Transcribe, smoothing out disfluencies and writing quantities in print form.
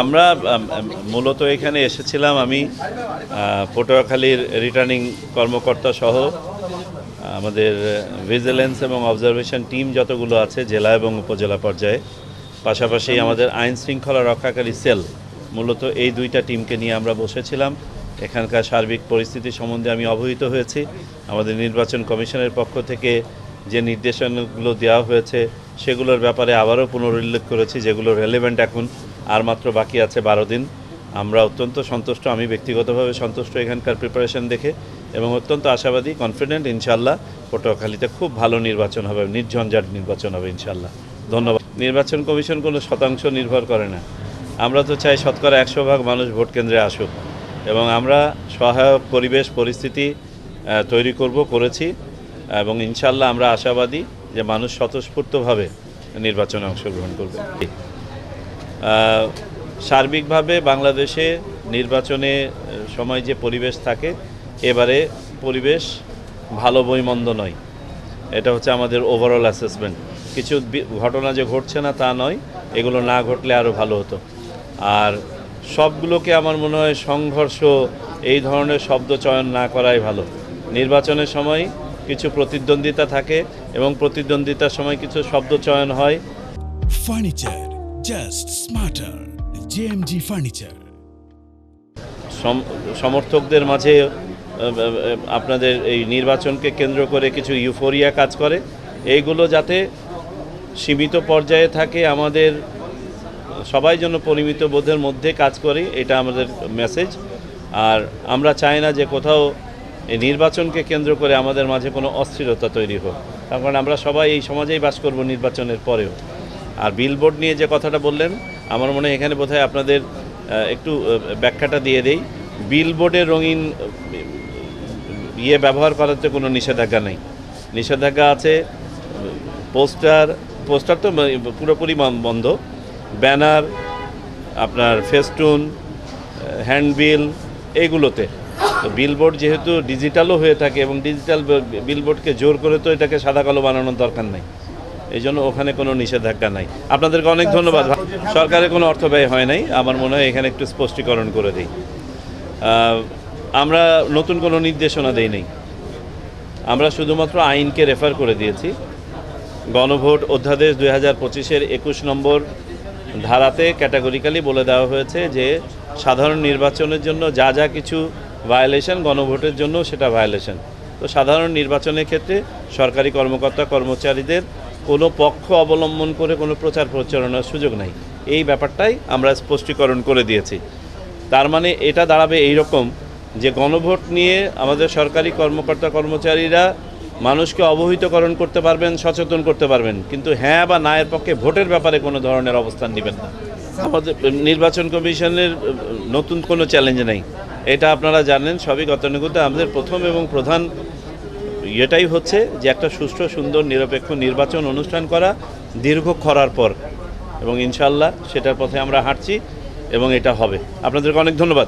আমরা মূলত এখানে এসেছিলাম আমি পটুয়াখালীর রিটার্নিং কর্মকর্তা সহ আমাদের ভিজিলেন্স এবং অবজারভেশন টিম যতগুলো আছে জেলা এবং উপজেলা পর্যায়ে, পাশাপাশি আমাদের আইন শৃঙ্খলা রক্ষাকারী সেল, মূলত এই দুইটা টিমকে নিয়ে আমরা বসেছিলাম। এখানকার সার্বিক পরিস্থিতি সম্বন্ধে আমি অবহিত হয়েছি। আমাদের নির্বাচন কমিশনের পক্ষ থেকে যে নির্দেশনাগুলো দেওয়া হয়েছে সেগুলোর ব্যাপারে আবারও পুনরুল্লেখ করেছি, যেগুলো রেলেভেন্ট এখন আর মাত্র বাকি আছে 12 দিন। আমরা অত্যন্ত সন্তুষ্ট, আমি ব্যক্তিগতভাবে সন্তুষ্ট এখানকার প্রিপারেশন দেখে, এবং অত্যন্ত আশাবাদী, কনফিডেন্ট ইনশাল্লাহ পটুয়াখালীতে খুব ভালো নির্বাচন হবে, নির্ঝঞ্ঝাট নির্বাচন হবে ইনশাল্লাহ। ধন্যবাদ। নির্বাচন কমিশন কোনো শতাংশ নির্ভর করে না। আমরা তো চাই শতকরা 100% মানুষ ভোট কেন্দ্রে আসুক, এবং আমরা সহায়ক পরিবেশ পরিস্থিতি তৈরি করেছি, এবং ইনশাল্লাহ আমরা আশাবাদী যে মানুষ স্বতঃস্ফূর্তভাবে নির্বাচনে অংশগ্রহণ করবে। সার্বিকভাবে বাংলাদেশে নির্বাচনে সময় যে পরিবেশ থাকে, এবারে পরিবেশ ভালো বইমন্দ নয়, এটা হচ্ছে আমাদের ওভারঅল অ্যাসেসমেন্ট। কিছু ঘটনা যে ঘটছে না তা নয়, এগুলো না ঘটলে আরও ভালো হতো। আর সবগুলোকে আমার মনে হয় সংঘর্ষ এই ধরনের শব্দ চয়ন না করাই ভালো। নির্বাচনের সময় কিছু প্রতিদ্বন্দ্বিতা থাকে, এবং প্রতিদ্বন্দ্বিতার সময় কিছু শব্দ চয়ন হয়। Furniture just smarter, JMG furniture. সমর্থকদের মাঝে আপনাদের এই নির্বাচনকে কেন্দ্র করে কিছু ইউফোরিয়া কাজ করে, এইগুলো যাতে সীমিত পর্যায়ে থাকে, আমাদের সবাই যেন পরিমিত বোধের মধ্যে কাজ করি, এটা আমাদের মেসেজ। আর আমরা চাই না যে কোথাও এই নির্বাচনকে কেন্দ্র করে আমাদের মাঝে কোনো অস্থিরতা তৈরি হোক, তার কারণ আমরা সবাই এই সমাজেই বাস করব নির্বাচনের পরেও। আর বিলবোর্ড নিয়ে যে কথাটা বললেন, আমার মনে হয় এখানে বোধহয় আপনাদের একটু ব্যাখ্যাটা দিয়ে দেই। বিলবোর্ডের রঙিন ব্যবহার করাতে কোনো নিষেধাজ্ঞা নেই। নিষেধাজ্ঞা আছে পোস্টার তো পুরোপুরি বন্ধ, ব্যানার, আপনার ফেস্টুন, হ্যান্ডবিল, এইগুলোতে। তো বিলবোর্ড যেহেতু ডিজিটালও হয়ে থাকে, এবং ডিজিটাল বিলবোর্ডকে জোর করে তো এটাকে সাদা কালো বানানোর দরকার নেই, এই জন্য ওখানে কোনো নিষেধাজ্ঞা নাই। আপনাদেরকে অনেক ধন্যবাদ। সরকারের কোনো অর্থ ব্যয় হয় নাই, আমার মনে হয় এখানে একটু স্পষ্টীকরণ করে দিই। আমরা নতুন কোনো নির্দেশনা দেই নাই, আমরা শুধুমাত্র আইনকে রেফার করে দিয়েছি। গণভোট অধ্যাদেশ 2025-এর 21 নম্বর ধারাতে ক্যাটাগরিক্যালি বলে দেওয়া হয়েছে যে সাধারণ নির্বাচনের জন্য যা যা কিছু ভায়োলেশন, গণভোটের জন্য সেটা ভায়োলেশন। তো সাধারণ নির্বাচনের ক্ষেত্রে সরকারি কর্মকর্তা কর্মচারীদের কোনো পক্ষ অবলম্বন করে কোনো প্রচার প্রচারণার সুযোগ নাই, এই ব্যাপারটাই আমরা স্পষ্টীকরণ করে দিয়েছি। তার মানে এটা দাঁড়াবে এই রকম যে গণভোট নিয়ে আমাদের সরকারি কর্মকর্তা কর্মচারীরা মানুষকে অবহিতকরণ করতে পারবেন, সচেতন করতে পারবেন, কিন্তু হ্যাঁ বা না এর পক্ষে ভোটের ব্যাপারে কোনো ধরনের অবস্থান নেবেন না। আমাদের নির্বাচন কমিশনের নতুন কোনো চ্যালেঞ্জ নেই, এটা আপনারা জানেন সবই গতানুগত। আমাদের প্রথম এবং প্রধান এটাই হচ্ছে যে একটা সুষ্ঠু, সুন্দর, নিরপেক্ষ নির্বাচন অনুষ্ঠান করা দীর্ঘ খরার পর, এবং ইনশাল্লাহ সেটার পথে আমরা হাঁটছি, এবং এটা হবে। আপনাদেরকে অনেক ধন্যবাদ।